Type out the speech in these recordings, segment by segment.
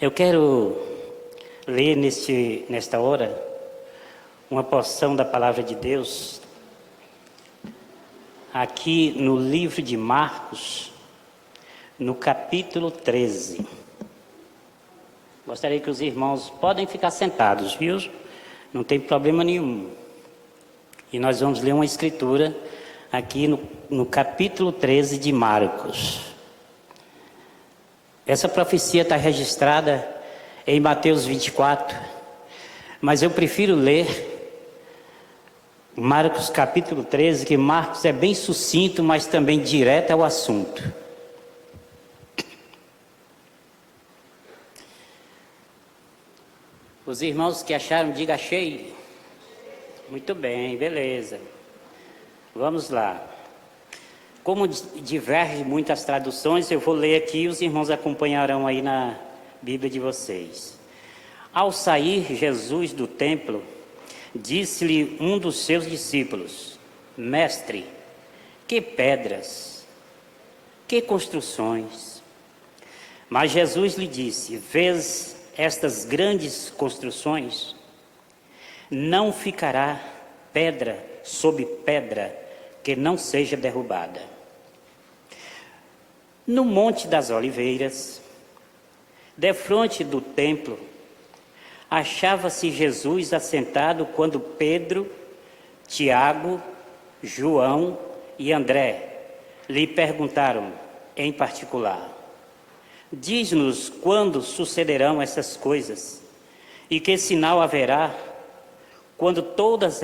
Eu quero ler nesta hora uma porção da Palavra de Deus aqui no livro de Marcos, no capítulo 13. Gostaria que os irmãos podem ficar sentados, viu? Não tem problema nenhum. E nós vamos ler uma escritura aqui no capítulo 13 de Marcos. Essa profecia está registrada em Mateus 24, mas eu prefiro ler Marcos capítulo 13, que Marcos é bem sucinto, mas também direto ao assunto. Os irmãos que acharam, diga achei. Muito bem, beleza. Vamos lá. Como diverge muitas traduções, eu vou ler aqui e os irmãos acompanharão aí na Bíblia de vocês. Ao sair Jesus do templo, disse-lhe um dos seus discípulos: Mestre, que pedras, que construções. Mas Jesus lhe disse: Vês estas grandes construções? Não ficará pedra sobre pedra que não seja derrubada. No Monte das Oliveiras, defronte do templo, achava-se Jesus assentado quando Pedro, Tiago, João e André lhe perguntaram em particular: Diz-nos quando sucederão essas coisas e que sinal haverá quando todas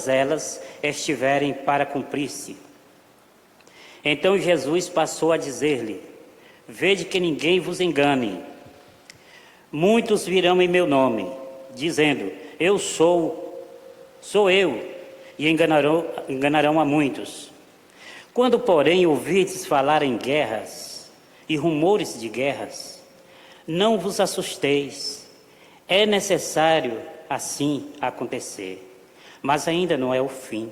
elas estiverem para cumprir-se. Então Jesus passou a dizer-lhe: Vede que ninguém vos engane. Muitos virão em meu nome, dizendo: Eu sou eu, e enganarão a muitos. Quando, porém, ouvirdes falar em guerras e rumores de guerras, não vos assusteis. É necessário assim acontecer, mas ainda não é o fim.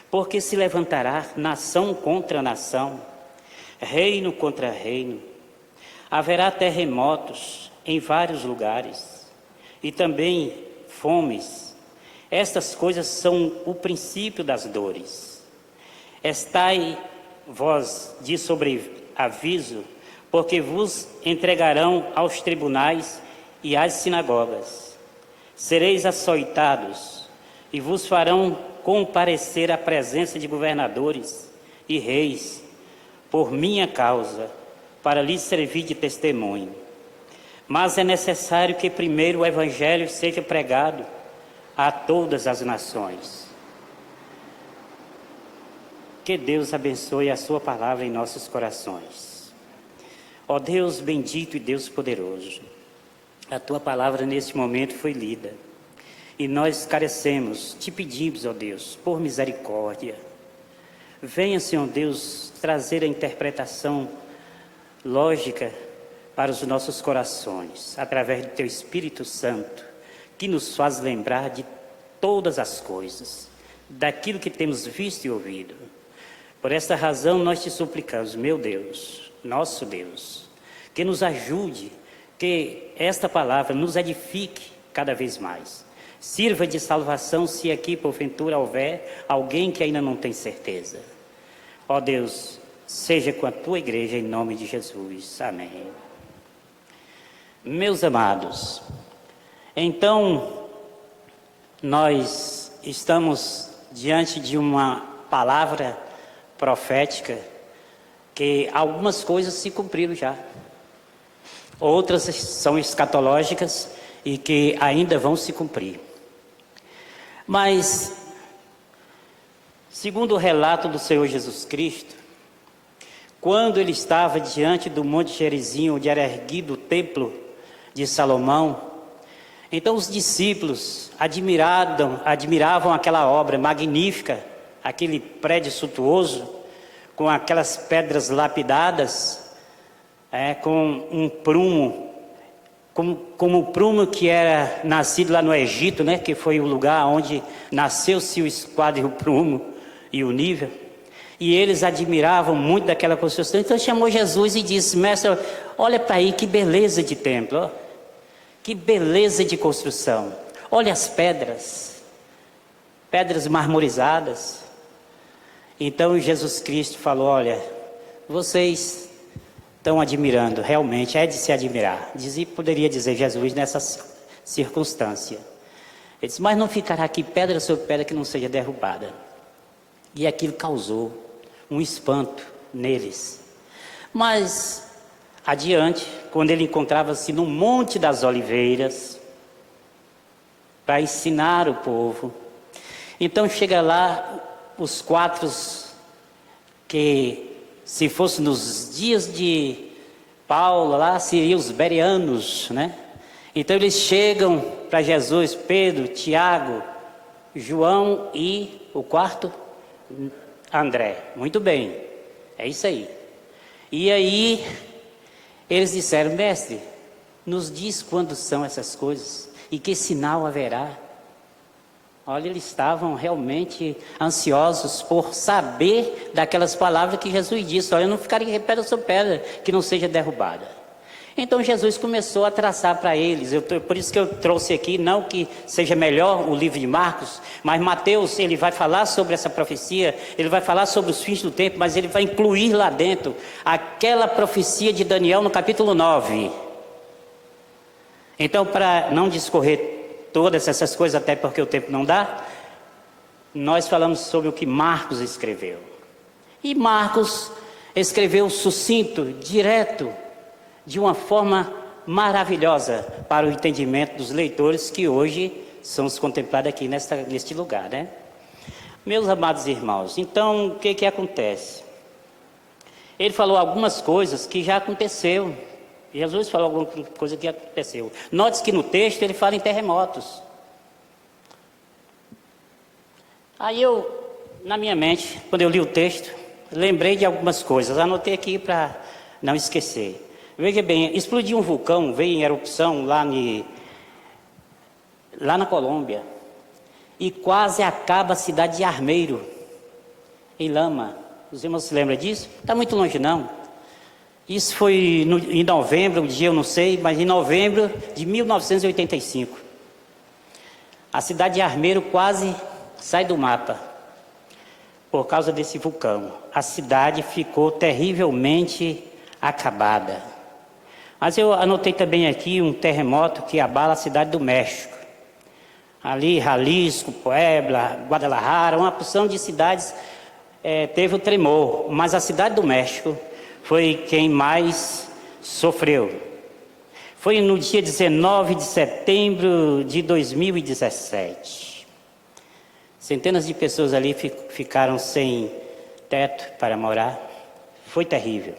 Porque se levantará nação contra nação, reino contra reino. Haverá terremotos em vários lugares e também fomes. Estas coisas são o princípio das dores. Estai vós de sobreaviso, porque vos entregarão aos tribunais e às sinagogas. Sereis açoitados e vos farão comparecer à presença de governadores e reis por minha causa, para lhes servir de testemunho. Mas é necessário que primeiro o Evangelho seja pregado a todas as nações. Que Deus abençoe a sua palavra em nossos corações. Ó Deus bendito e Deus poderoso, a tua palavra neste momento foi lida. E nós carecemos, te pedimos, ó Deus, por misericórdia. Venha, Senhor Deus, trazer a interpretação lógica para os nossos corações, através do teu Espírito Santo, que nos faz lembrar de todas as coisas, daquilo que temos visto e ouvido. Por esta razão nós te suplicamos, meu Deus, nosso Deus, que nos ajude, que esta palavra nos edifique cada vez mais. Sirva de salvação se aqui porventura houver alguém que ainda não tem certeza. Ó Deus, seja com a tua igreja em nome de Jesus. Amém. Meus amados, então nós estamos diante de uma palavra profética que algumas coisas se cumpriram já. Outras são escatológicas e que ainda vão se cumprir. Mas, segundo o relato do Senhor Jesus Cristo, quando ele estava diante do Monte Gerizim, onde era erguido o templo de Salomão, então os discípulos admiravam aquela obra magnífica, aquele prédio suntuoso, com aquelas pedras lapidadas, com um prumo, como o prumo que era nascido lá no Egito, né, que foi o lugar onde nasceu-se o esquadro e o prumo e o nível. E eles admiravam muito daquela construção. Então chamou Jesus e disse: mestre, olha para aí, que beleza de templo, ó. Que beleza de construção. Olha as pedras, pedras marmorizadas. Então Jesus Cristo falou: olha, vocês estão admirando, realmente é de se admirar. Poderia dizer Jesus nessa circunstância. Ele disse: mas não ficará aqui pedra sobre pedra que não seja derrubada. E aquilo causou um espanto neles. Mas adiante, quando ele encontrava-se no Monte das Oliveiras, para ensinar o povo, então chega lá os quatro, que se fosse nos dias de Paulo, lá seriam os bereanos, né? Então eles chegam para Jesus, Pedro, Tiago, João e o quarto, André. Muito bem, é isso aí. E aí eles disseram: mestre, nos diz quando são essas coisas e que sinal haverá. Olha, eles estavam realmente ansiosos por saber daquelas palavras que Jesus disse: olha, não ficaria pedra sobre pedra que não seja derrubada. Então Jesus começou a traçar para eles. Por isso que eu trouxe aqui, não que seja melhor o livro de Marcos, mas Mateus, ele vai falar sobre essa profecia, ele vai falar sobre os fins do tempo, mas ele vai incluir lá dentro aquela profecia de Daniel no capítulo 9. Então, para não discorrer todas essas coisas, até porque o tempo não dá, nós falamos sobre o que Marcos escreveu. E Marcos escreveu sucinto, direto, de uma forma maravilhosa para o entendimento dos leitores que hoje são os contemplados aqui neste lugar, né? Meus amados irmãos, então o que acontece? Ele falou algumas coisas que já aconteceu. Jesus falou alguma coisa que aconteceu. Note que no texto ele fala em terremotos. Aí na minha mente, quando eu li o texto, lembrei de algumas coisas, anotei aqui para não esquecer. Veja bem, explodiu um vulcão, veio em erupção lá na Colômbia, e quase acaba a cidade de Armeiro, em Lama. Os irmãos se lembram disso? Está muito longe não. Isso foi em novembro, um dia eu não sei, mas em novembro de 1985. A cidade de Armeiro quase sai do mapa, por causa desse vulcão. A cidade ficou terrivelmente acabada. Mas eu anotei também aqui um terremoto que abala a cidade do México. Ali, Jalisco, Puebla, Guadalajara, uma porção de cidades teve o tremor. Mas a cidade do México foi quem mais sofreu. Foi no dia 19 de setembro de 2017. Centenas de pessoas ali ficaram sem teto para morar. Foi terrível.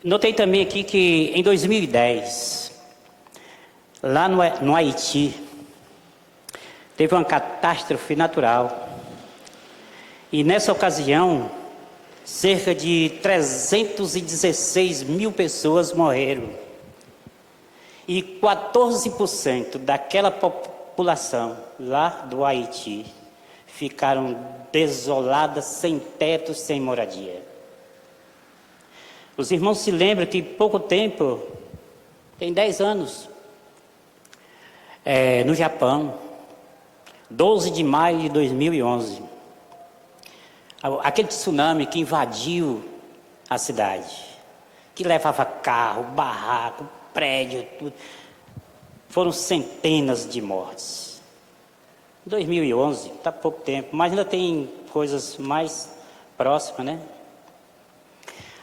Notei também aqui que em 2010, lá no Haiti, teve uma catástrofe natural. E nessa ocasião, cerca de 316 mil pessoas morreram. E 14% daquela população lá do Haiti ficaram desoladas, sem teto, sem moradia. Os irmãos se lembram que pouco tempo, tem 10 anos, no Japão, 12 de maio de 2011, aquele tsunami que invadiu a cidade, que levava carro, barraco, prédio, tudo, foram centenas de mortes. 2011, está pouco tempo, mas ainda tem coisas mais próximas, né?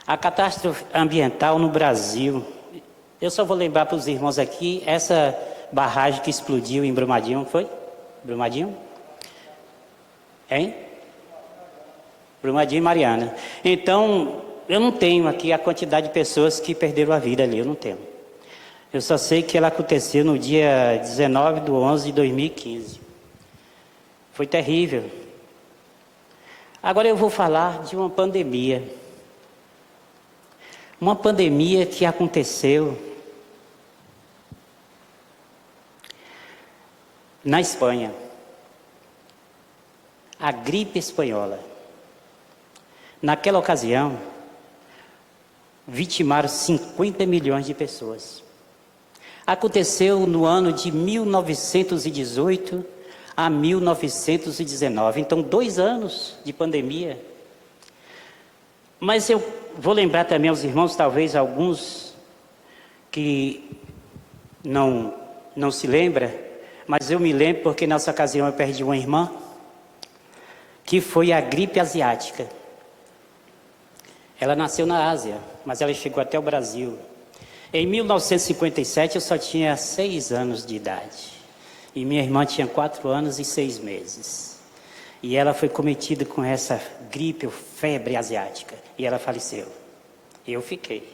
A catástrofe ambiental no Brasil, eu só vou lembrar para os irmãos aqui, essa barragem que explodiu em Brumadinho, foi? Brumadinho? Hein? Brumadinho e Mariana. Então, eu não tenho aqui a quantidade de pessoas que perderam a vida ali, eu não tenho. Eu só sei que ela aconteceu no dia 19/11/2015. Foi terrível. Agora eu vou falar de uma pandemia. Uma pandemia que aconteceu na Espanha. A gripe espanhola. Naquela ocasião, vitimaram 50 milhões de pessoas. Aconteceu no ano de 1918 a 1919, então 2 anos de pandemia. Mas eu vou lembrar também aos irmãos, talvez alguns que não se lembram, mas eu me lembro porque nessa ocasião eu perdi uma irmã, que foi a gripe asiática. Ela nasceu na Ásia, mas ela chegou até o Brasil. Em 1957 eu só tinha 6 anos de idade. E minha irmã tinha 4 anos e 6 meses. E ela foi cometida com essa gripe ou febre asiática. E ela faleceu. Eu fiquei.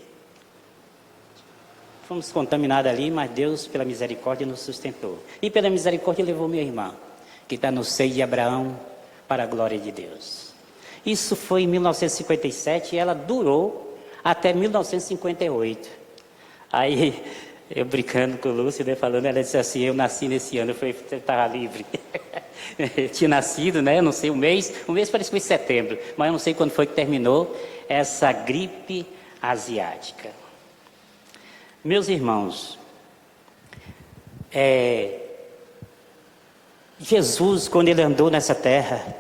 Fomos contaminados ali, mas Deus, pela misericórdia, nos sustentou. E pela misericórdia levou minha irmã, que está no seio de Abraão, para a glória de Deus. Isso foi em 1957 e ela durou até 1958. Aí, eu brincando com o Lúcio, né, falando, ela disse assim, eu nasci nesse ano, eu falei, você estava livre. Eu tinha nascido, né, eu não sei o mês parece que foi setembro, mas eu não sei quando foi que terminou essa gripe asiática. Meus irmãos, Jesus, quando ele andou nessa terra,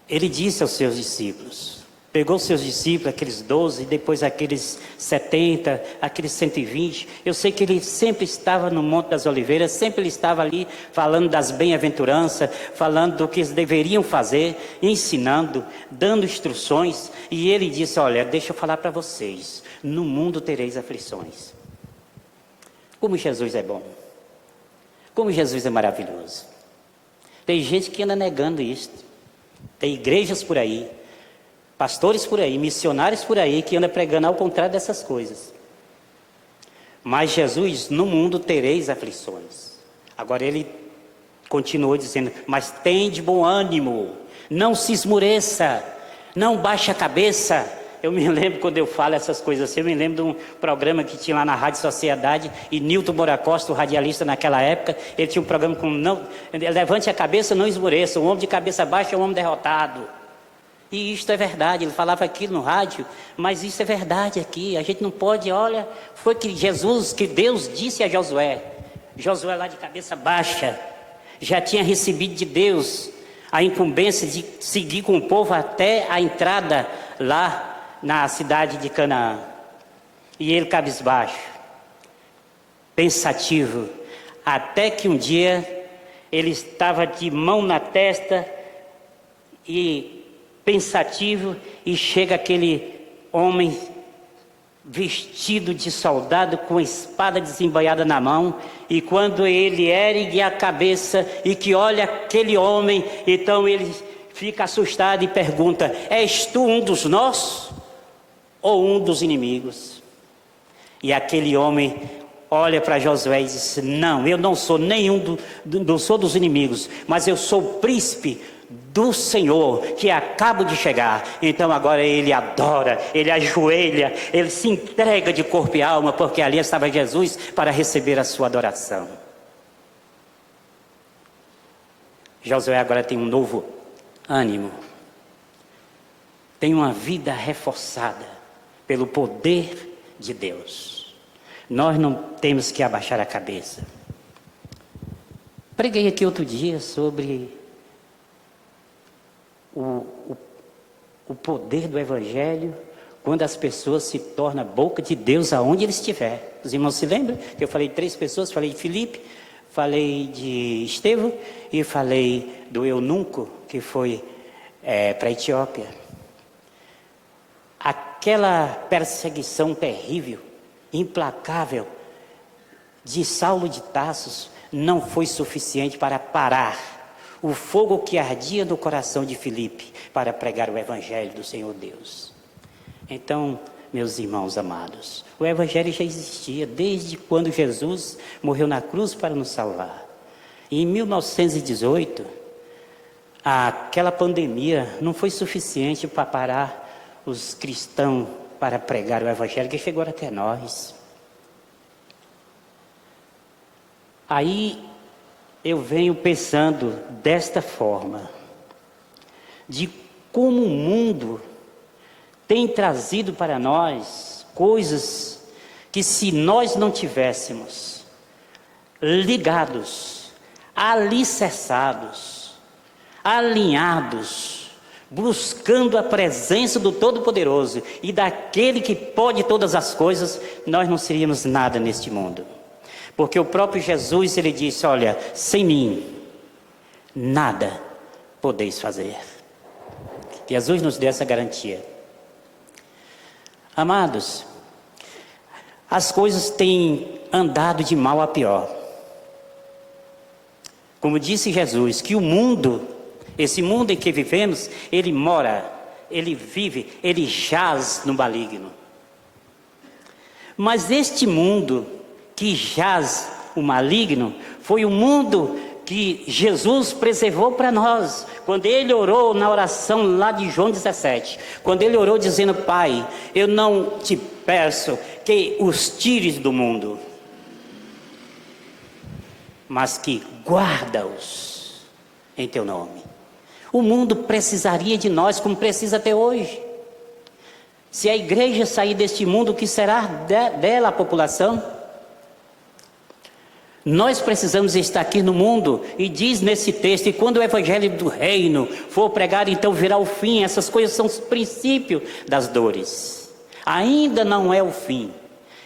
ele disse aos seus discípulos, pegou os seus discípulos, aqueles 12, depois aqueles 70, aqueles 120. Eu sei que ele sempre estava no Monte das Oliveiras, sempre ele estava ali falando das bem-aventuranças, falando do que eles deveriam fazer, ensinando, dando instruções. E ele disse, olha, deixa eu falar para vocês, no mundo tereis aflições. Como Jesus é bom, como Jesus é maravilhoso. Tem gente que anda negando isso, tem igrejas por aí, pastores por aí, missionários por aí, que andam pregando ao contrário dessas coisas. Mas Jesus, no mundo tereis aflições. Agora ele continuou dizendo, mas tem de bom ânimo, não se esmoreça, não baixe a cabeça. Eu me lembro quando eu falo essas coisas assim, eu me lembro de um programa que tinha lá na Rádio Sociedade, e Nilton Moura Costa, o radialista naquela época, ele tinha um programa com, levante a cabeça, não esmoreça, o homem de cabeça baixa é um homem derrotado. E isto é verdade, ele falava aquilo no rádio, mas isso é verdade aqui, a gente não pode, olha, foi que Deus disse a Josué lá de cabeça baixa, já tinha recebido de Deus a incumbência de seguir com o povo até a entrada lá na cidade de Canaã. E ele cabisbaixo, pensativo, até que um dia ele estava de mão na testa e pensativo, e chega aquele homem vestido de soldado com a espada desembainhada na mão, e quando ele ergue a cabeça e que olha aquele homem, então ele fica assustado e pergunta, és tu um dos nossos ou um dos inimigos? E aquele homem olha para Josué e diz, não, eu não sou nenhum não sou dos inimigos, mas eu sou o príncipe do Senhor, que acabo de chegar. Então agora ele adora, ele ajoelha, ele se entrega de corpo e alma, porque ali estava Jesus para receber a sua adoração. Josué agora tem um novo ânimo, tem uma vida reforçada pelo poder de Deus. Nós não temos que abaixar a cabeça. Preguei aqui outro dia sobre o poder do Evangelho, quando as pessoas se tornam a boca de Deus aonde ele estiver. Os irmãos se lembram que eu falei de 3 pessoas, falei de Filipe, falei de Estevão e falei do eunuco que foi para a Etiópia. Aquela perseguição terrível, implacável de Saulo de Tarso não foi suficiente para parar o fogo que ardia no coração de Filipe para pregar o Evangelho do Senhor Deus. Então, meus irmãos amados, o Evangelho já existia desde quando Jesus morreu na cruz para nos salvar. E em 1918, aquela pandemia não foi suficiente para parar os cristãos para pregar o Evangelho que chegou até nós. Aí eu venho pensando desta forma, de como o mundo tem trazido para nós coisas que, se nós não tivéssemos ligados, alicerçados, alinhados, buscando a presença do Todo-Poderoso e daquele que pode todas as coisas, nós não seríamos nada neste mundo. Porque o próprio Jesus, ele disse: olha, sem mim, nada podeis fazer. Jesus nos deu essa garantia. Amados, as coisas têm andado de mal a pior. Como disse Jesus, que o mundo, esse mundo em que vivemos, ele mora, ele vive, ele jaz no maligno. Mas este mundo que jaz o maligno, foi o mundo que Jesus preservou para nós, quando ele orou na oração lá de João 17, quando ele orou dizendo: Pai, eu não te peço que os tires do mundo, mas que guarda-os em teu nome. O mundo precisaria de nós, como precisa até hoje. Se a igreja sair deste mundo, o que será dela a população? Nós precisamos estar aqui no mundo, e diz nesse texto: e quando o evangelho do reino for pregado, então virá o fim. Essas coisas são os princípios das dores. Ainda não é o fim,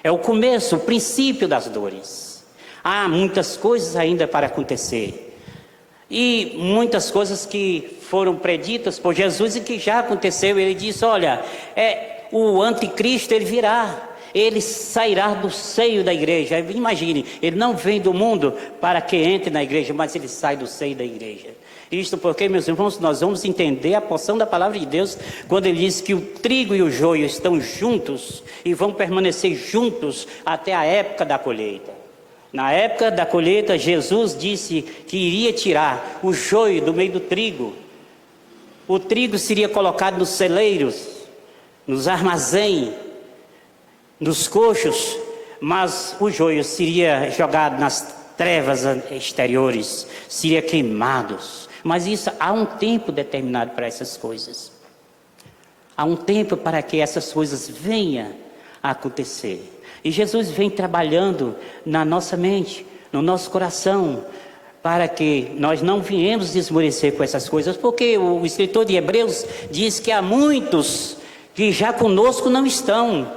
é o começo, o princípio das dores. Há muitas coisas ainda para acontecer, e muitas coisas que foram preditas por Jesus e que já aconteceu. Ele disse: olha, o anticristo, ele virá, ele sairá do seio da igreja. Imagine, ele não vem do mundo para que entre na igreja, mas ele sai do seio da igreja. Isto porque, meus irmãos, nós vamos entender a porção da palavra de Deus, quando ele diz que o trigo e o joio estão juntos e vão permanecer juntos até a época da colheita. Na época da colheita, Jesus disse que iria tirar o joio do meio do trigo. O trigo seria colocado nos celeiros, nos armazéns, nos coxos, mas o joio seria jogado nas trevas exteriores, seria queimados. Mas isso, há um tempo determinado para essas coisas. Há um tempo para que essas coisas venham a acontecer. E Jesus vem trabalhando na nossa mente, no nosso coração, para que nós não viemos esmorecer com essas coisas, porque o escritor de Hebreus diz que há muitos que já conosco não estão.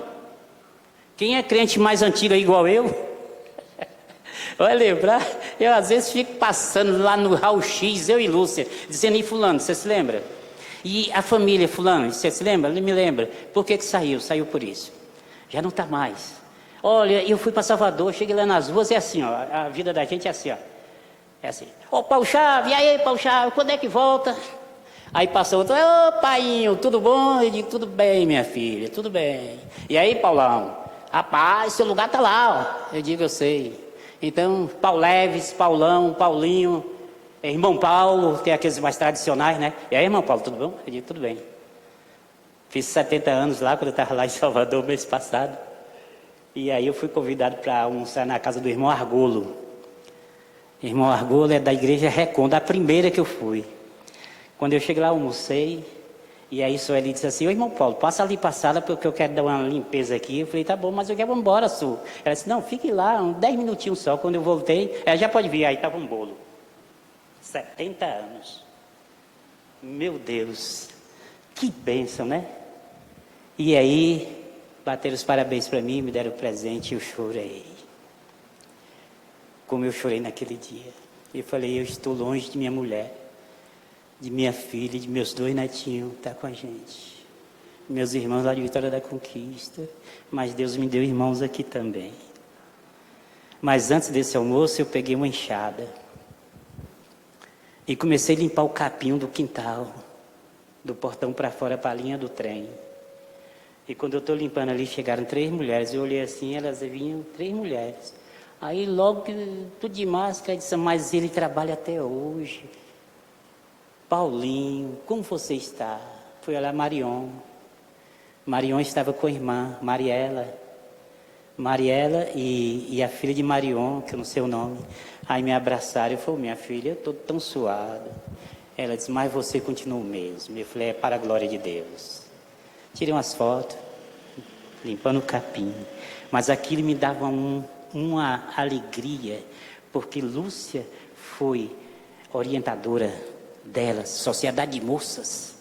Quem é crente mais antigo igual eu? Vai lembrar? Eu às vezes fico passando lá no raio-x, eu e Lúcia, dizendo: e fulano, você se lembra? E a família fulano, você se lembra? Ele me lembra. Por que saiu? Saiu por isso. Já não está mais. Olha, eu fui para Salvador, cheguei lá nas ruas, é assim, ó, a vida da gente é assim, ó. É assim: ô Paulo Chave, e aí Paulo Chave, quando é que volta? Aí passou outro: ô painho, tudo bom? Eu digo: tudo bem, minha filha, tudo bem. E aí, Paulão? Rapaz, seu lugar está lá, ó. Eu digo: eu sei. Então, Paulo Leves, Paulão, Paulinho, irmão Paulo, que é aqueles mais tradicionais, né? E aí, irmão Paulo, tudo bom? Eu digo: tudo bem. Fiz 70 anos lá, quando eu estava lá em Salvador, mês passado. E aí eu fui convidado para almoçar na casa do irmão Argolo. Irmão Argolo é da igreja Reconda, a primeira que eu fui. Quando eu cheguei lá, almocei. E aí só ele disse assim: ô irmão Paulo, passa ali passada, porque eu quero dar uma limpeza aqui. Eu falei: tá bom, mas eu quero ir embora, Su. Ela disse: não, fique lá, uns 10 minutinhos só. Quando eu voltei, ela: já pode vir. Aí estava um bolo. 70 anos. Meu Deus, que bênção, né? E aí, bateram os parabéns para mim, me deram o presente e eu chorei. Como eu chorei naquele dia. Eu falei: eu estou longe de minha mulher, de minha filha, de meus 2 netinhos, tá com a gente. Meus irmãos lá de Vitória da Conquista, mas Deus me deu irmãos aqui também. Mas antes desse almoço, eu peguei uma enxada e comecei a limpar o capim do quintal, do portão para fora, para a linha do trem. E quando eu estou limpando ali, chegaram 3 mulheres. Eu olhei assim, elas vinham 3 mulheres. Aí logo, tudo de máscara, eu disse: mas ele trabalha até hoje. Paulinho, como você está? Fui olhar Marion. Marion estava com a irmã, Mariela. Mariela e a filha de Marion, que eu não sei o nome. Aí me abraçaram. Eu falei: minha filha, eu estou tão suado. Ela disse: mas você continua o mesmo. Eu falei: é para a glória de Deus. tirei umas fotos, limpando o capim. Mas aquilo me dava uma alegria, porque Lúcia foi orientadora delas, Sociedade de Moças.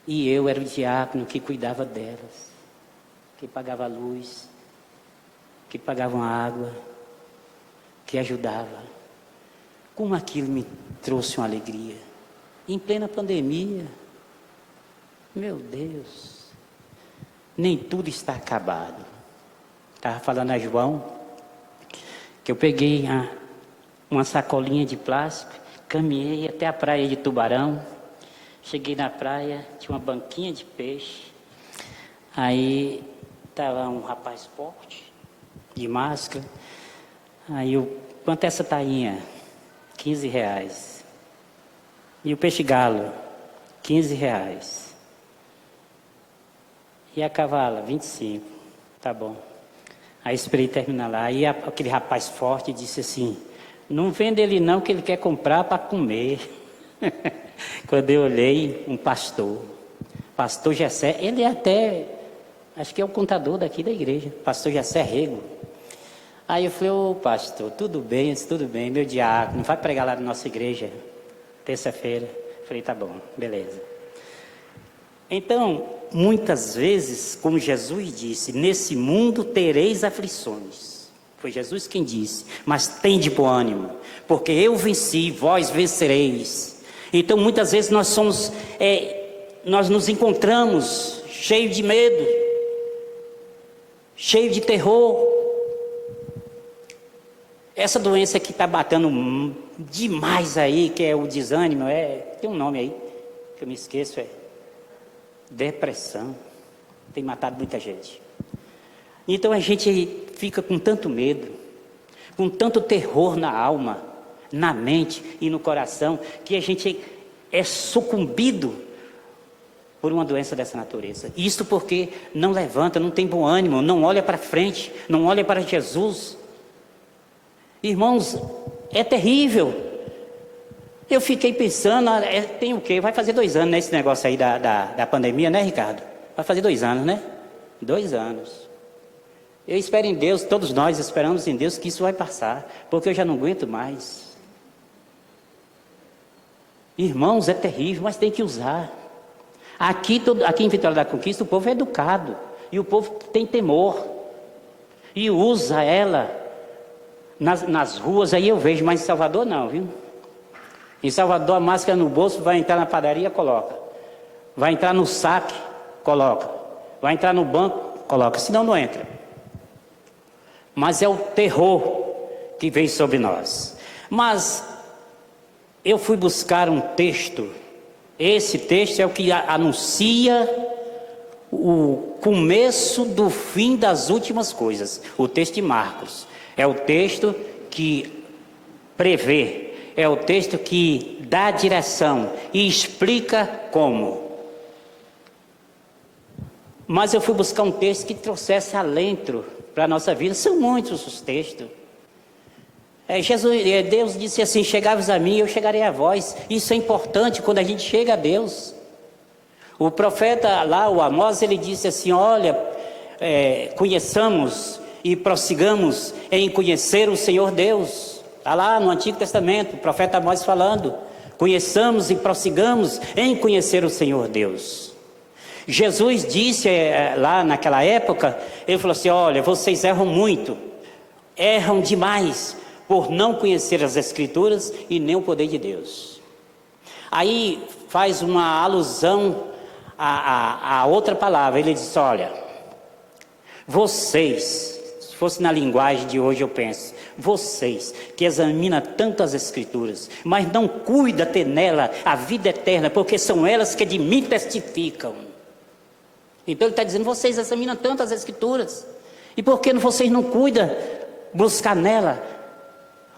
E eu era o diácono que cuidava delas, que pagava a luz, que pagava a água, que ajudava. Como aquilo me trouxe uma alegria. Em plena pandemia, meu Deus, nem tudo está acabado. Estava falando a João, que eu peguei uma sacolinha de plástico, caminhei até a praia de Tubarão, cheguei na praia, tinha uma banquinha de peixe, aí estava um rapaz forte, de máscara, aí eu, quanto é essa tainha? R$15. E o peixe galo? R$15. E a cavala? 25. Tá bom. Aí esperei terminar lá. Aí aquele rapaz forte disse assim: não vende ele não, que ele quer comprar para comer. Quando eu olhei, um pastor Gessé, ele é até, acho que é o contador daqui da igreja, pastor Gessé Rego. Aí eu falei: ô pastor, tudo bem? Eu disse: tudo bem, meu diácono, vai pregar lá na nossa igreja, terça-feira. Falei: tá bom, beleza. Então, muitas vezes, como Jesus disse, nesse mundo tereis aflições. Foi Jesus quem disse, mas tende bom ânimo, porque eu venci, vós vencereis. Então, muitas vezes nós nos encontramos cheio de medo, cheio de terror. Essa doença que está batendo demais aí, que é o desânimo, tem um nome aí, que eu me esqueço, depressão. Tem matado muita gente. Então a gente fica com tanto medo, com tanto terror na alma, na mente e no coração, que a gente é sucumbido por uma doença dessa natureza. Isso porque não levanta, não tem bom ânimo, não olha para frente, não olha para Jesus. Irmãos, é terrível. Eu fiquei pensando, tem o quê? Vai fazer 2 anos, né, esse negócio aí da pandemia, né, Ricardo? Vai fazer 2 anos, né? 2 anos. Eu espero em Deus, todos nós esperamos em Deus que isso vai passar, porque eu já não aguento mais. Irmãos, é terrível, mas tem que usar. Aqui em Vitória da Conquista, o povo é educado, e o povo tem temor, e usa ela nas ruas, aí eu vejo, mas em Salvador não, viu? Em Salvador, a máscara no bolso, vai entrar na padaria, coloca. Vai entrar no saque, coloca. Vai entrar no banco, coloca. Senão não entra. Mas é o terror que vem sobre nós. Mas eu fui buscar um texto. Esse texto é o que anuncia o começo do fim das últimas coisas. O texto de Marcos. É o texto que prevê. É o texto que dá direção e explica como. Mas eu fui buscar um texto que trouxesse alento para a nossa vida. São muitos os textos. Deus disse assim: chegavas a mim, eu chegarei a vós. Isso é importante quando a gente chega a Deus. O profeta lá, o Amós, ele disse assim: olha, conheçamos e prossigamos em conhecer o Senhor Deus. Está lá no Antigo Testamento, o profeta Amós falando: conheçamos e prossigamos em conhecer o Senhor Deus. Jesus disse lá naquela época, ele falou assim: olha, vocês erram muito, erram demais por não conhecer as Escrituras e nem o poder de Deus. Aí faz uma alusão a outra palavra, ele diz: olha, vocês, se fosse na linguagem de hoje eu penso, vocês que examinam tanto as Escrituras, mas não cuida ter nela a vida eterna, porque são elas que de mim testificam. Então ele está dizendo: vocês examinam tanto as Escrituras, e por que vocês não cuidam buscar nela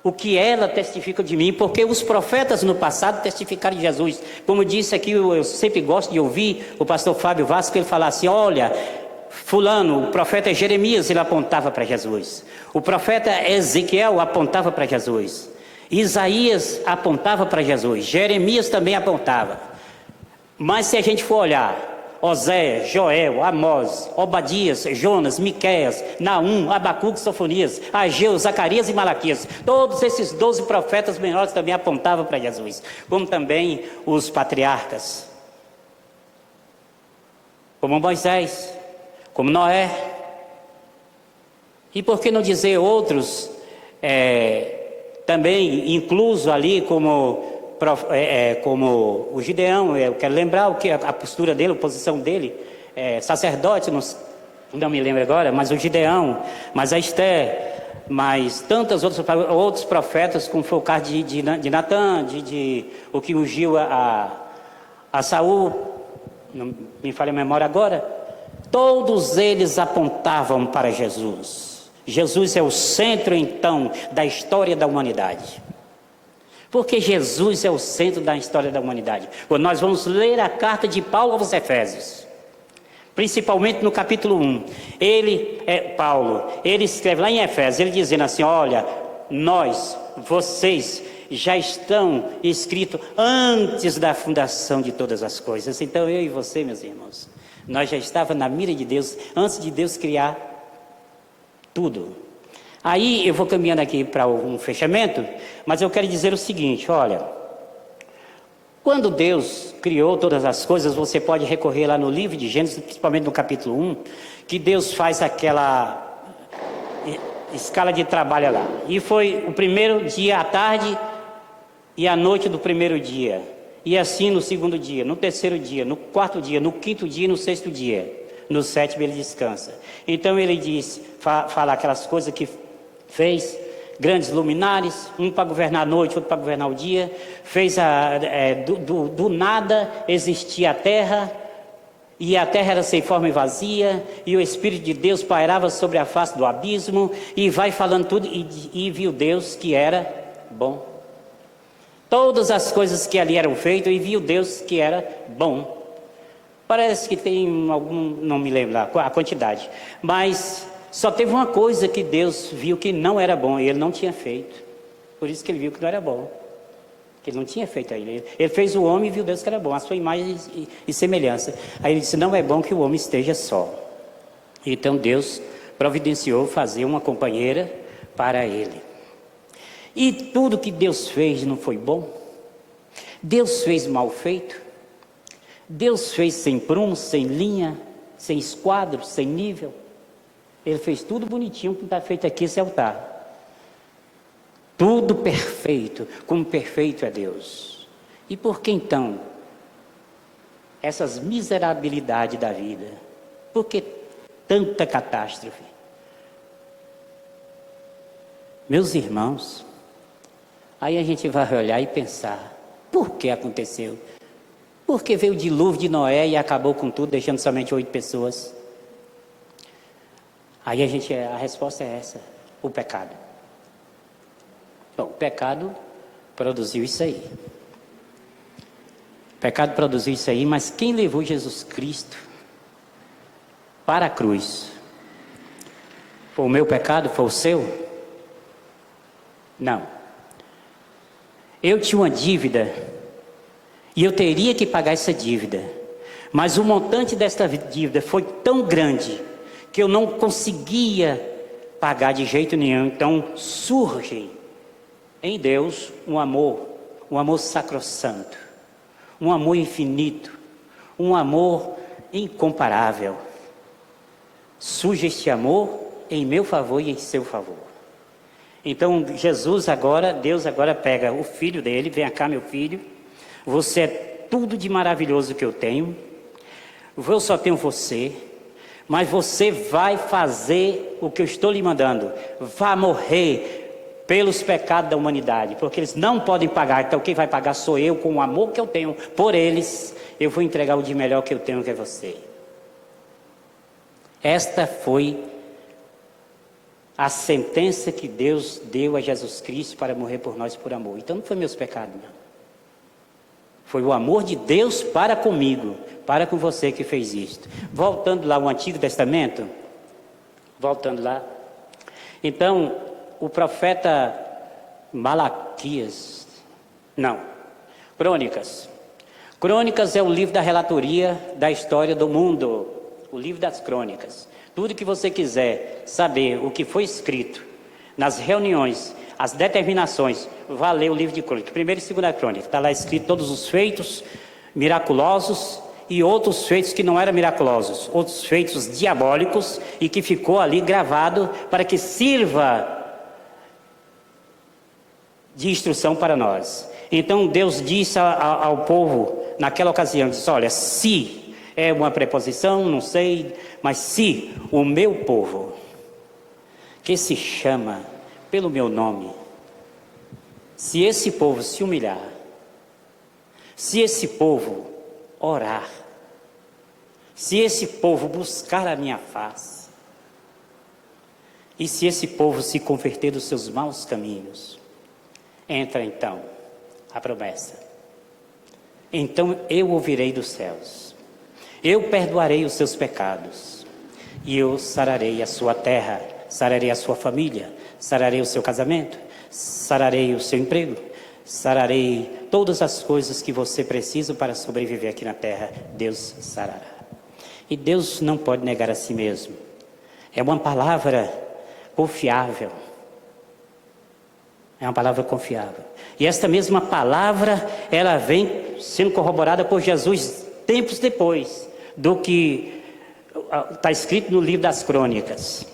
o que ela testifica de mim? Porque os profetas no passado testificaram de Jesus. Como disse aqui, eu sempre gosto de ouvir o pastor Fábio Vasco, ele falar assim: olha, fulano, o profeta Jeremias, ele apontava para Jesus. O profeta Ezequiel apontava para Jesus. Isaías apontava para Jesus. Jeremias também apontava. Mas se a gente for olhar, Oséias, Joel, Amós, Obadias, Jonas, Miqueias, Naum, Abacuque, Sofonias, Ageu, Zacarias e Malaquias, todos esses 12 profetas menores também apontavam para Jesus, como também os patriarcas, como Moisés, como Noé, e por que não dizer outros, também incluso ali como o Gideão. Eu quero lembrar a postura dele, a posição dele, sacerdote, não me lembro agora, mas o Gideão, mas a Esté, mas tantos outros profetas, como foi o caso de Natã, o que ungiu a Saul, não me falha a memória agora, todos eles apontavam para Jesus. Jesus é o centro, então, da história da humanidade. Porque Jesus é o centro da história da humanidade. Quando nós vamos ler a carta de Paulo aos Efésios, principalmente no capítulo 1, Paulo, ele escreve lá em Efésios, ele dizendo assim: olha, vocês já estão escritos antes da fundação de todas as coisas. Então eu e você, meus irmãos, nós já estávamos na mira de Deus, antes de Deus criar tudo. Aí eu vou caminhando aqui para um fechamento, mas eu quero dizer o seguinte: olha, quando Deus criou todas as coisas, você pode recorrer lá no livro de Gênesis, principalmente no capítulo 1, que Deus faz aquela escala de trabalho lá. E foi o primeiro dia à tarde e à noite do primeiro dia. E assim no segundo dia, no terceiro dia, no quarto dia, no quinto dia e no sexto dia. No sétimo ele descansa. Então ele diz, fala aquelas coisas que fez, grandes luminares, um para governar a noite, outro para governar o dia, fez do nada existia a terra, e a terra era sem forma e vazia, e o Espírito de Deus pairava sobre a face do abismo, e vai falando tudo, e viu Deus que era bom. Todas as coisas que ali eram feitas, e viu Deus que era bom. Parece que tem não me lembro lá a quantidade, mas só teve uma coisa que Deus viu que não era bom, e Ele não tinha feito. Por isso que Ele viu que não era bom, que Ele não tinha feito ainda. Ele fez o homem e viu Deus que era bom, a sua imagem e semelhança. Aí Ele disse: não é bom que o homem esteja só. Então Deus providenciou fazer uma companheira para ele. E tudo que Deus fez não foi bom? Deus fez mal feito? Deus fez sem prumo, sem linha, sem esquadro, sem nível? Ele fez tudo bonitinho, como está feito aqui esse altar. Tudo perfeito, como perfeito é Deus. E por que então essas miserabilidades da vida? Por que tanta catástrofe? Meus irmãos, aí a gente vai olhar e pensar: por que aconteceu? Porque veio o dilúvio de Noé e acabou com tudo, deixando somente 8 pessoas. Aí a resposta é essa: o pecado. Bom, o pecado produziu isso aí. O pecado produziu isso aí, mas quem levou Jesus Cristo para a cruz? Foi o meu pecado? Foi o seu? Não. Eu tinha uma dívida e eu teria que pagar essa dívida, mas o montante desta dívida foi tão grande que eu não conseguia pagar de jeito nenhum. Então surge em Deus um amor sacrossanto, um amor infinito, um amor incomparável. Surge este amor em meu favor e em seu favor. Então Deus agora pega o filho dele: vem cá, meu filho, você é tudo de maravilhoso que eu tenho, eu só tenho você, mas você vai fazer o que eu estou lhe mandando, vai morrer pelos pecados da humanidade, porque eles não podem pagar. Então quem vai pagar sou eu, com o amor que eu tenho por eles. Eu vou entregar o de melhor que eu tenho, que é você. Esta foi a sentença que Deus deu a Jesus Cristo para morrer por nós por amor. Então não foi meus pecados, não. Foi o amor de Deus para comigo, para com você, que fez isto. Voltando lá ao Antigo Testamento, voltando lá. Então, o profeta Crônicas. Crônicas é o livro da relatoria da história do mundo, o livro das crônicas. Tudo que você quiser saber o que foi escrito nas reuniões, as determinações, vá ler o livro de crônicas. Primeira e segunda crônica, está lá escrito todos os feitos miraculosos e outros feitos que não eram miraculosos, outros feitos diabólicos e que ficou ali gravado para que sirva de instrução para nós. Então Deus disse ao povo naquela ocasião, disse, olha, se é uma preposição, não sei, mas se o meu povo, que se chama pelo meu nome, se esse povo se humilhar, se esse povo orar, se esse povo buscar a minha face, e se esse povo se converter dos seus maus caminhos, entra então a promessa. Então eu ouvirei dos céus, eu perdoarei os seus pecados, e eu sararei a sua terra, sararei a sua família, sararei o seu casamento, sararei o seu emprego, sararei todas as coisas que você precisa para sobreviver aqui na terra, Deus sarará. E Deus não pode negar a si mesmo. É uma palavra confiável. É uma palavra confiável. E esta mesma palavra, ela vem sendo corroborada por Jesus tempos depois do que está escrito no livro das crônicas.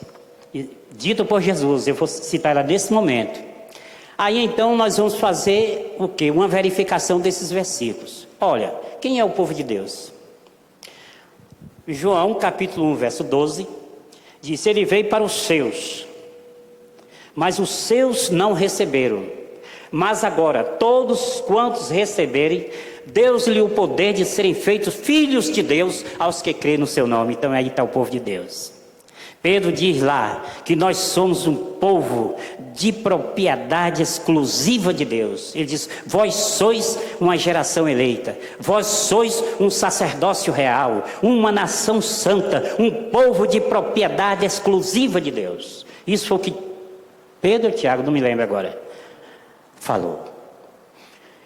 Dito por Jesus, eu vou citar ela nesse momento. Aí então nós vamos fazer o quê? Uma verificação desses versículos. Olha, quem é o povo de Deus? João capítulo 1, verso 12, diz, ele veio para os seus, mas os seus não receberam. Mas agora, todos quantos receberem, Deus-lhe o poder de serem feitos filhos de Deus aos que creem no seu nome. Então aí está o povo de Deus. Pedro diz lá que nós somos um povo de propriedade exclusiva de Deus. Ele diz, vós sois uma geração eleita, vós sois um sacerdócio real, uma nação santa, um povo de propriedade exclusiva de Deus. Isso foi o que Pedro ou Tiago, não me lembro agora, falou.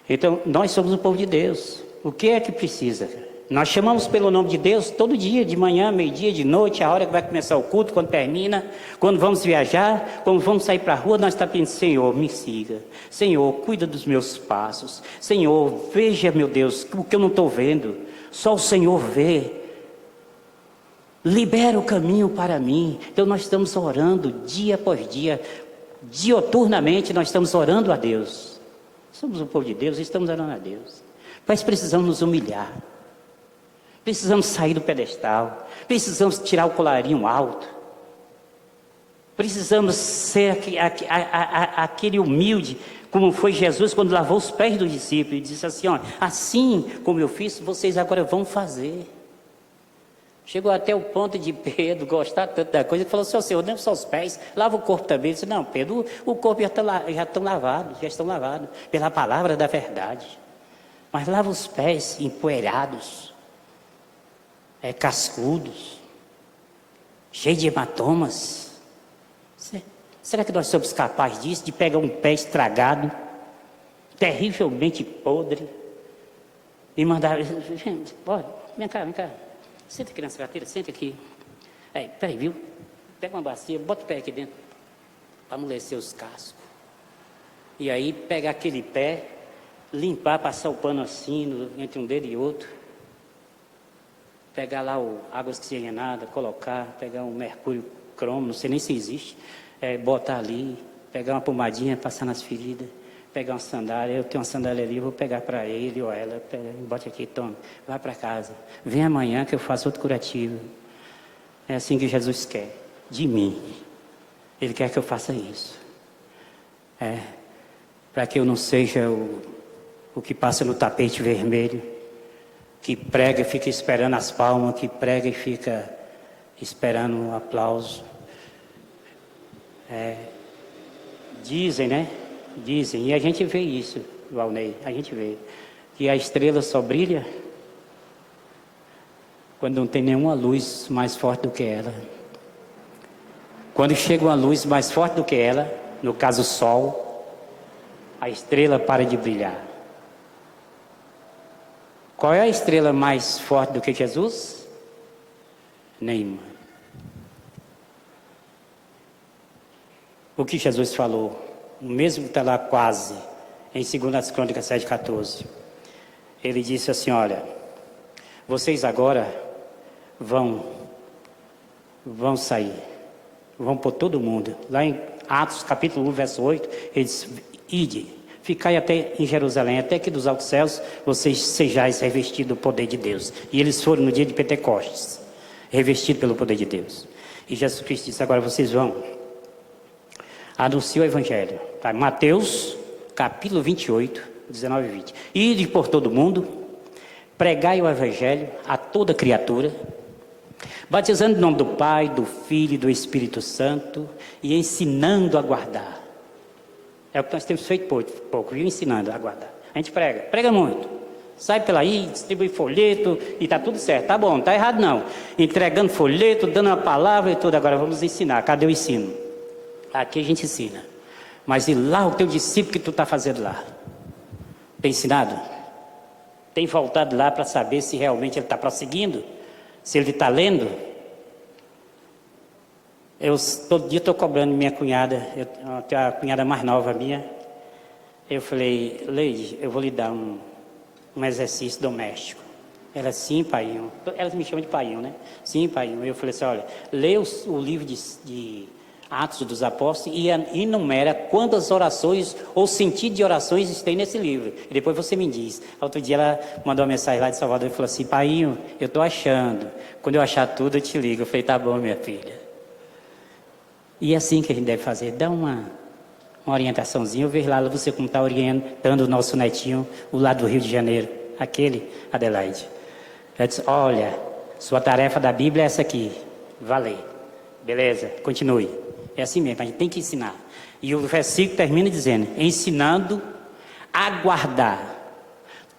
Então, nós somos o povo de Deus. O que é que precisa? Nós chamamos pelo nome de Deus todo dia, de manhã, meio-dia, de noite, a hora que vai começar o culto, quando termina, quando vamos viajar, quando vamos sair para a rua, nós estamos pedindo, Senhor, me siga. Senhor, cuida dos meus passos. Senhor, veja, meu Deus, o que eu não estou vendo. Só o Senhor vê. Libera o caminho para mim. Então nós estamos orando dia após dia, dioturnamente nós estamos orando a Deus. Somos o povo de Deus, estamos orando a Deus. Mas precisamos nos humilhar. Precisamos sair do pedestal. Precisamos tirar o colarinho alto. Precisamos ser aquele humilde, como foi Jesus quando lavou os pés dos discípulos. E disse assim, ó, assim como eu fiz, vocês agora vão fazer. Chegou até o ponto de Pedro gostar tanto da coisa, que falou assim, Senhor, não só os pés, lava o corpo também. Ele disse, não, Pedro, o corpo já estão lavados pela palavra da verdade. Mas lava os pés empoeirados, cascudos, cheios de hematomas. Será que nós somos capazes disso, de pegar um pé estragado, terrivelmente podre, e mandar, gente, bora, vem cá. Senta aqui nessa carteira, senta aqui. Peraí, viu? Pega uma bacia, bota o pé aqui dentro, para amolecer os cascos. E aí, pegar aquele pé, limpar, passar o pano assim, entre um dedo e outro. Pegar lá água oxigenada, colocar, pegar um mercúrio cromo, não sei nem se existe, botar ali, pegar uma pomadinha, passar nas feridas. Pegar uma sandália, eu tenho uma sandália ali, vou pegar para ele ou ela, bote aqui, toma, vai para casa. Vem amanhã que eu faço outro curativo. É assim que Jesus quer, de mim. Ele quer que eu faça isso. Para que eu não seja o que passa no tapete vermelho, que prega e fica esperando as palmas, que prega e fica esperando um aplauso. Dizem, né? Dizem, e a gente vê isso, Valnei, a gente vê, que a estrela só brilha quando não tem nenhuma luz mais forte do que ela. Quando chega uma luz mais forte do que ela, no caso o sol, a estrela para de brilhar. Qual é a estrela mais forte do que Jesus? Nenhuma. O que Jesus falou, o mesmo que está lá quase, em 2 Crônicas 7,14. Ele disse assim, olha, vocês agora vão sair, vão por todo mundo. Lá em Atos capítulo 1, verso 8, ele diz, ide, ficai até em Jerusalém, até que dos altos céus vocês sejais revestidos do poder de Deus. E eles foram no dia de Pentecostes, revestidos pelo poder de Deus. E Jesus Cristo disse, agora vocês vão, anunciar o Evangelho. Tá? Mateus capítulo 28, 19 e 20. Ide por todo mundo, pregai o Evangelho a toda criatura, batizando em nome do Pai, do Filho e do Espírito Santo, e ensinando a guardar. É o que nós temos feito pouco, viu? Ensinando a guardar. A gente prega muito. Sai pela aí, distribui folheto e está tudo certo. Tá bom, não está errado não. Entregando folheto, dando uma palavra e tudo. Agora vamos ensinar. Cadê o ensino? Aqui a gente ensina. Mas e lá o teu discípulo que tu está fazendo lá? Tem ensinado? Tem voltado lá para saber se realmente ele está prosseguindo? Se ele está lendo? Todo dia estou cobrando minha cunhada, eu tenho a cunhada mais nova minha. Eu falei, Leide, eu vou lhe dar um exercício doméstico. Ela, sim, paiinho. Ela me chama de paiinho, né? Sim, paiinho. Eu falei assim, olha, lê o livro de Atos dos Apóstolos e enumera quantas orações ou sentido de orações tem nesse livro. E depois você me diz. Outro dia ela mandou uma mensagem lá de Salvador e falou assim, paiinho, eu estou achando. Quando eu achar tudo, eu te ligo. Eu falei, tá bom, minha filha. E é assim que a gente deve fazer. Dá uma orientaçãozinha. Eu vejo lá você como está orientando o nosso netinho, o lado do Rio de Janeiro. Aquele, Adelaide. Ela disse, olha, sua tarefa da Bíblia é essa aqui. Valeu. Beleza, continue. É assim mesmo, a gente tem que ensinar. E o versículo termina dizendo, ensinando a guardar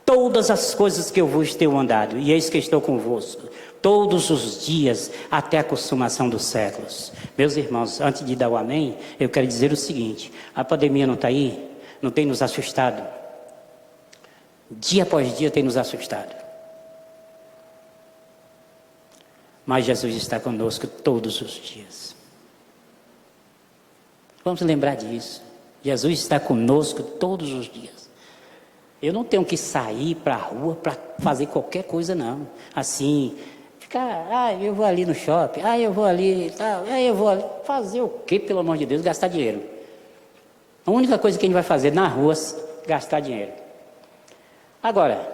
todas as coisas que eu vos tenho mandado. E eis que estou convosco todos os dias até a consumação dos séculos. Meus irmãos, antes de dar o amém, eu quero dizer o seguinte, a pandemia não está aí, não tem nos assustado. Dia após dia tem nos assustado. Mas Jesus está conosco todos os dias. Vamos lembrar disso. Jesus está conosco todos os dias. Eu não tenho que sair para a rua para fazer qualquer coisa, não. Assim, ficar, eu vou ali no shopping, eu vou ali, eu vou ali. Fazer o quê, pelo amor de Deus? Gastar dinheiro. A única coisa que a gente vai fazer na rua é gastar dinheiro. Agora,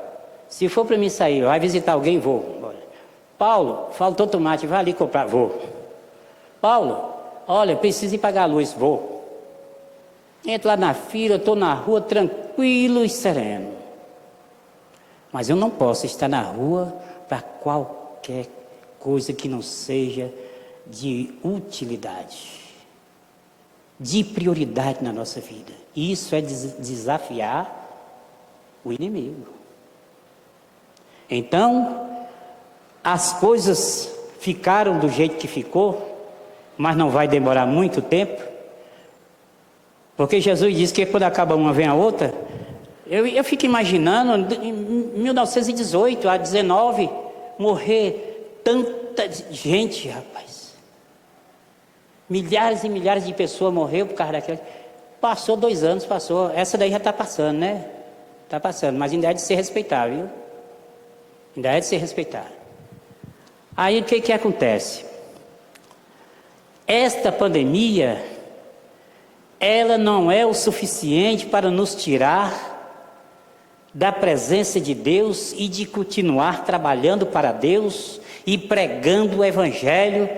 se for para mim sair, vai visitar alguém, vou. Paulo, faltou tomate, vai ali comprar, vou. Paulo, olha, preciso ir pagar a luz, vou. Entro lá na fila, estou na rua tranquilo e sereno. Mas eu não posso estar na rua para qualquer coisa que não seja de utilidade, de prioridade na nossa vida. Isso é desafiar o inimigo. Então, as coisas ficaram do jeito que ficou, mas não vai demorar muito tempo, porque Jesus disse que quando acaba uma vem a outra. Eu fico imaginando, em 1918 a 19, morrer tanta gente, rapaz. Milhares e milhares de pessoas morreram por causa daquilo. Passou 2 anos, passou. Essa daí já está passando, né? Está passando, mas ainda é de ser respeitado, viu? Ainda é de ser respeitado. Aí o que acontece? Esta pandemia, ela não é o suficiente para nos tirar da presença de Deus e de continuar trabalhando para Deus e pregando o Evangelho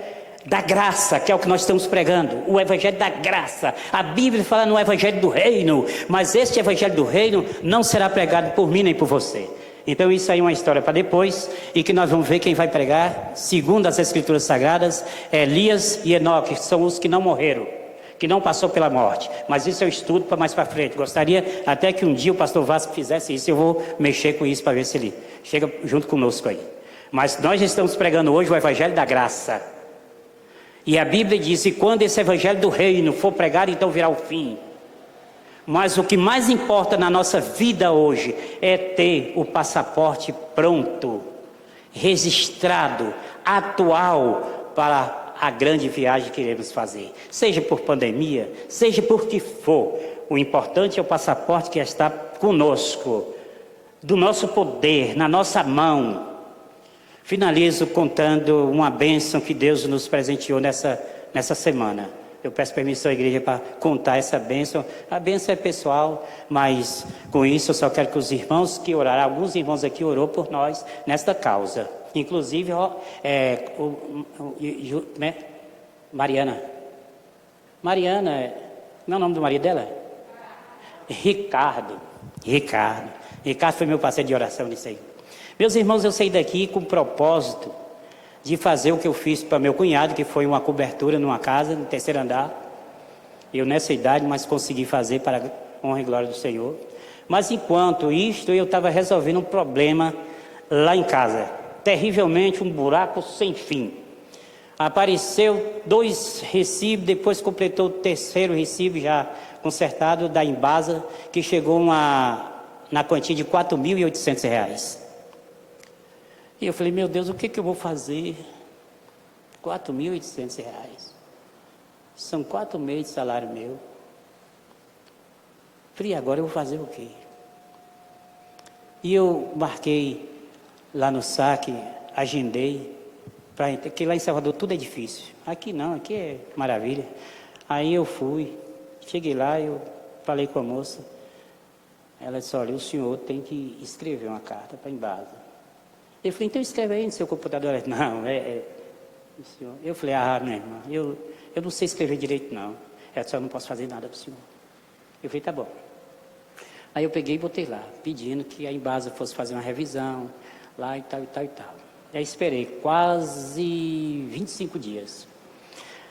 da graça, que é o que nós estamos pregando, o Evangelho da graça. A Bíblia fala no Evangelho do Reino, mas este Evangelho do Reino não será pregado por mim nem por você. Então isso aí é uma história para depois, e que nós vamos ver quem vai pregar, segundo as Escrituras Sagradas, Elias e Enoque, que são os que não morreram, que não passou pela morte. Mas isso é um estudo para mais para frente. Gostaria até que um dia o pastor Vasco fizesse isso, eu vou mexer com isso para ver se ele chega junto conosco aí. Mas nós estamos pregando hoje o Evangelho da graça. E a Bíblia diz que quando esse Evangelho do Reino for pregado, então virá o fim. Mas o que mais importa na nossa vida hoje é ter o passaporte pronto, registrado, atual para a grande viagem que iremos fazer. Seja por pandemia, seja por que for, o importante é o passaporte que está conosco, do nosso poder, na nossa mão. Finalizo contando uma bênção que Deus nos presenteou nessa semana. Eu peço permissão à igreja para contar essa bênção. A bênção é pessoal, mas com isso eu só quero que os irmãos que oraram, alguns irmãos aqui orou por nós nesta causa. Inclusive, Mariana. Mariana, não é o nome do marido dela? Ricardo foi meu parceiro de oração nisso aí. Meus irmãos, eu saí daqui com o propósito de fazer o que eu fiz para meu cunhado, que foi uma cobertura numa casa, no 3º andar. Eu nessa idade, mas consegui fazer para a honra e glória do Senhor. Mas enquanto isto, eu estava resolvendo um problema lá em casa. Terrivelmente, um buraco sem fim. Apareceu 2 recibos, depois completou o 3º recibo já consertado da Embasa, que chegou na quantia de R$ 4.800. E eu falei, meu Deus, o que eu vou fazer? R$ 4.800. São 4 meses de salário meu. Falei, agora eu vou fazer o quê? E eu marquei lá no saque, agendei, porque lá em Salvador tudo é difícil. Aqui não, aqui é maravilha. Aí eu fui, cheguei lá, eu falei com a moça. Ela disse, olha, o senhor tem que escrever uma carta para a Embasa. Eu falei, então escreve aí no seu computador. Ela disse, não, o senhor. Eu falei, minha irmã, eu não sei escrever direito, não. Ela disse, eu não posso fazer nada para o senhor. Eu falei, tá bom. Aí eu peguei e botei lá, pedindo que a Embasa fosse fazer uma revisão, lá e tal, e tal, e tal. Aí esperei quase 25 dias.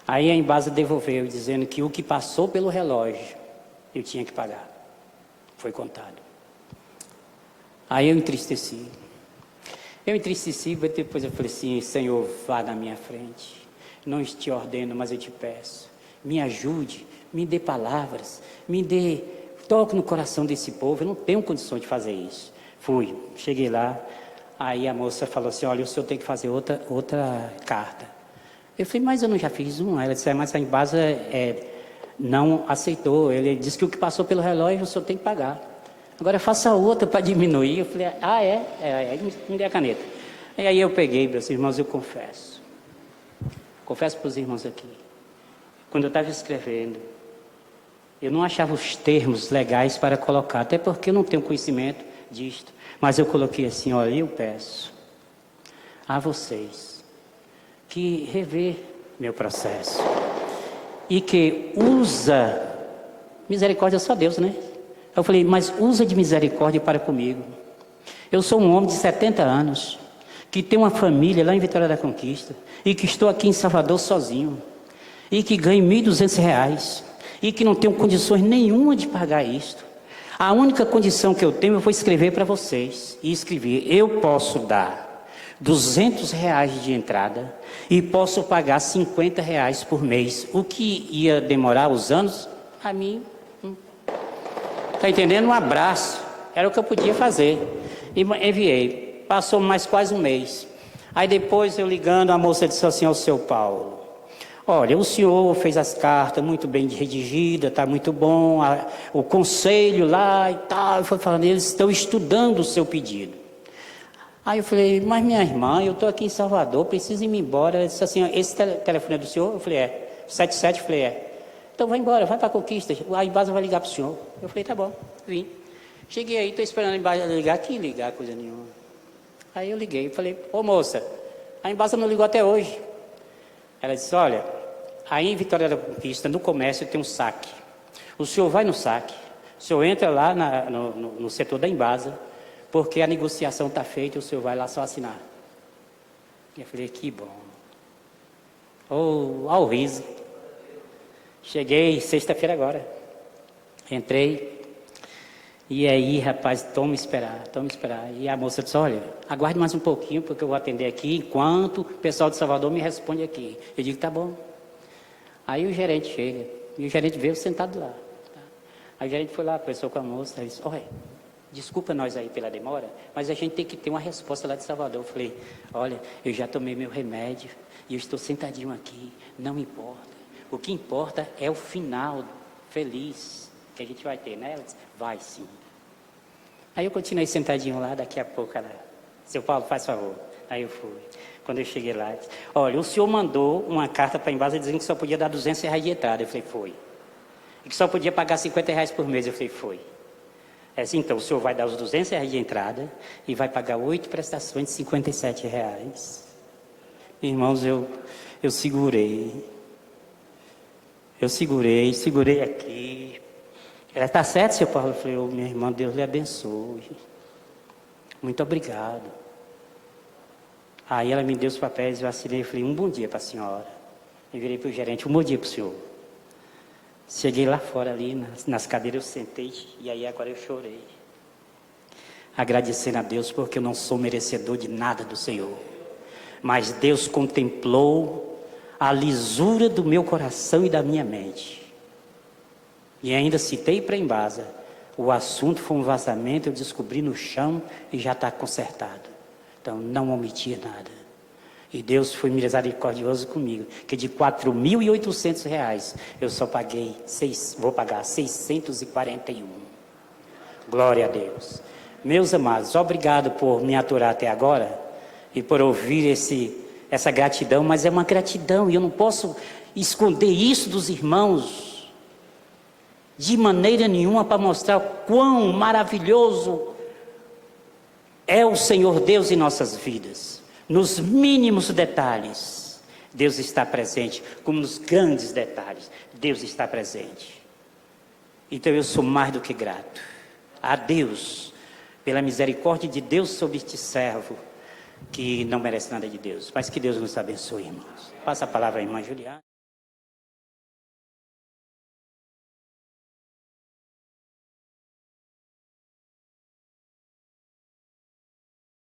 Aí a Embasa devolveu, dizendo que o que passou pelo relógio, eu tinha que pagar. Foi contado. Aí eu entristeci. Depois eu falei assim, Senhor, vá na minha frente. Não te ordeno, mas eu te peço. Me ajude, me dê palavras, toque no coração desse povo. Eu não tenho condição de fazer isso. Fui, cheguei lá. Aí a moça falou assim, olha, o senhor tem que fazer outra carta. Eu falei, mas eu não já fiz uma? Ela disse, mas a Embasa não aceitou. Ele disse que o que passou pelo relógio o senhor tem que pagar. Agora faça outra para diminuir. Eu falei, aí me dê a caneta. E aí eu peguei, meus irmãos, eu confesso para os irmãos aqui, quando eu estava escrevendo, eu não achava os termos legais para colocar, até porque eu não tenho conhecimento disto, mas eu coloquei assim, olha, eu peço a vocês que rever meu processo e que usa misericórdia, só Deus, né? Eu falei, mas usa de misericórdia para comigo. Eu sou um homem de 70 anos, que tem uma família lá em Vitória da Conquista, e que estou aqui em Salvador sozinho, e que ganho R$ 1.200, e que não tenho condições nenhuma de pagar isto. A única condição que eu tenho, eu vou escrever para vocês, e escrever, eu posso dar R$ 200 de entrada, e posso pagar R$ 50 por mês, o que ia demorar os anos, a mim... Está entendendo? Um abraço. Era o que eu podia fazer. E enviei. Passou mais quase um mês. Aí depois eu ligando, a moça disse assim ao seu Paulo, olha, o senhor fez as cartas muito bem redigidas, está muito bom, o conselho lá e tal, foi falando, eles estão estudando o seu pedido. Aí eu falei, mas minha irmã, eu estou aqui em Salvador, preciso ir embora. Ela disse assim, esse telefone é do senhor? Eu falei, 77, eu falei, Então vai embora, vai para a Conquista, a Embasa vai ligar para o senhor. Eu falei, tá bom, vim. Cheguei aí, estou esperando a Embasa ligar, que ligar, coisa nenhuma. Aí eu liguei, falei, ô moça, a Embasa não ligou até hoje. Ela disse, olha, aí em Vitória da Conquista, no comércio tem um saque. O senhor vai no saque, o senhor entra lá no setor da Embasa, porque a negociação está feita, o senhor vai lá só assinar. Eu falei, que bom. Ao riso. Cheguei sexta-feira agora. Entrei. E aí, rapaz, toma esperar. E a moça disse, olha, aguarde mais um pouquinho, porque eu vou atender aqui, enquanto o pessoal de Salvador me responde aqui. Eu digo, tá bom. Aí o gerente chega. E o gerente veio sentado lá. Tá? Aí o gerente foi lá, conversou com a moça, e disse, olha, desculpa nós aí pela demora, mas a gente tem que ter uma resposta lá de Salvador. Eu falei, olha, eu já tomei meu remédio e eu estou sentadinho aqui, não importa. O que importa é o final feliz que a gente vai ter, né? Ela disse, vai sim. Aí eu continuei sentadinho lá, daqui a pouco ela, seu Paulo, faz favor. Aí eu fui. Quando eu cheguei lá, disse, olha, o senhor mandou uma carta para a Embasa dizendo que só podia dar R$200 de entrada. Eu falei, foi. E que só podia pagar R$50 por mês. Eu falei, foi. É assim, então, o senhor vai dar os R$200 de entrada e vai pagar 8 prestações de R$57. Irmãos, eu segurei. Eu segurei aqui. Ela, está certo, seu Paulo? Eu falei, minha irmã, Deus lhe abençoe. Muito obrigado. Aí ela me deu os papéis, eu assinei, eu falei, um bom dia para a senhora. E virei para o gerente, um bom dia para o senhor. Cheguei lá fora ali, nas cadeiras eu sentei, e aí agora eu chorei. Agradecendo a Deus, porque eu não sou merecedor de nada do Senhor. Mas Deus contemplou a lisura do meu coração e da minha mente. E ainda citei para a Embasa, o assunto foi um vazamento, eu descobri no chão e já está consertado. Então não omiti nada. E Deus foi misericordioso comigo, que de R$4.800 eu só paguei, vou pagar 641. Glória a Deus. Meus amados, obrigado por me aturar até agora e por ouvir essa gratidão, mas é uma gratidão e eu não posso esconder isso dos irmãos de maneira nenhuma, para mostrar quão maravilhoso é o Senhor Deus em nossas vidas. Nos mínimos detalhes, Deus está presente, como nos grandes detalhes, Deus está presente. Então eu sou mais do que grato a Deus, pela misericórdia de Deus sobre este servo, que não merece nada de Deus, mas que Deus nos abençoe, irmãos. Passa a palavra à irmã Juliana.